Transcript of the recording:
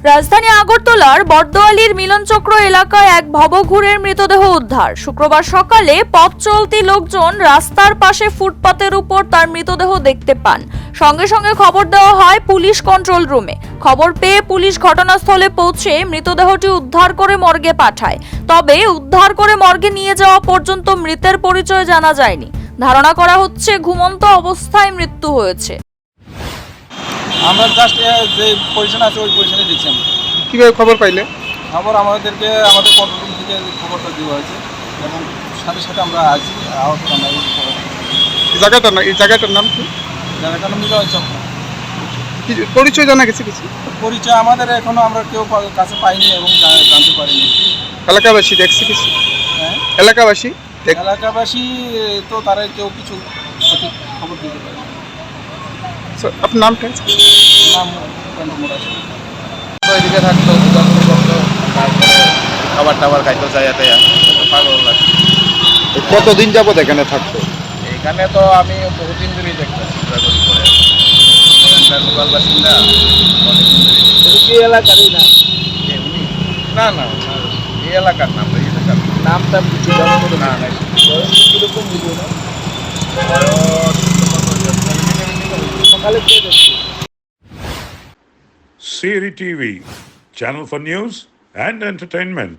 রাজধানী আগরতলার বর্দোয়ালির মিলনচক্র এলাকায় এক ভবঘুরের মৃতদেহ উদ্ধার। শুক্রবার সকালে পথ চলতি লোকজন রাস্তার পাশে ফুটপাতের উপর তার মৃতদেহ দেখতে পান। সঙ্গে সঙ্গে খবর দেওয়া হয় পুলিশ কন্ট্রোল রুমে। খবর পেয়ে পুলিশ ঘটনাস্থলে পৌঁছে মৃতদেহটি উদ্ধার করে মর্গে পাঠায়। তবে উদ্ধার করে মর্গে নিয়ে যাওয়া পর্যন্ত মৃতের পরিচয় জানা যায়নি। ধারণা করা হচ্ছে ঘুমন্ত অবস্থায় মৃত্যু হয়েছে। আমরা জাস্ট যে পজিশন আছে ওই পজিশনে দিচ্ছি। আমরা কীভাবে খবর পাইলে? খবর আমাদের কন্ট্রোল রুম থেকে খবরটা দেওয়া হয়েছে এবং সাথে সাথে আমরা আছি। এই জায়গাটার নাম কি? জায়গাটার মিলন চক্র। পরিচয় জানা গেছে কিছু? পরিচয় আমাদের এখনো আমরা কেউ কাছে পাইনি এবং জানতে পারিনি। এলাকাবাসী দেখছে কিছু? হ্যাঁ, এলাকাবাসী তো তারা কেউ কিছু সঠিক খবর দিতে পারে। আপনার নামটা? নাম মোড়া। এদিকে থাকতো ঘোরাঘুরি করতো, তারপরে খাবার টাবার খাইতো চাইয়া টাইয়া, পাগল লাগতো। কতদিন যাবত এখানে থাকতো? এখানে তো আমি বহুদিন ধরেই দেখতাম ঘোরাঘুরি করে। এখানকার লোকাল বাসিন্দা অনেকদিন ধরেই দেখতাম। কি এলাকারই না? উনি না না এই এলাকার নাম, এই এলাকার নামটা না না কিরকম ভিডিও না? সকালে কে দেখছি। Siri TV, channel for news and entertainment.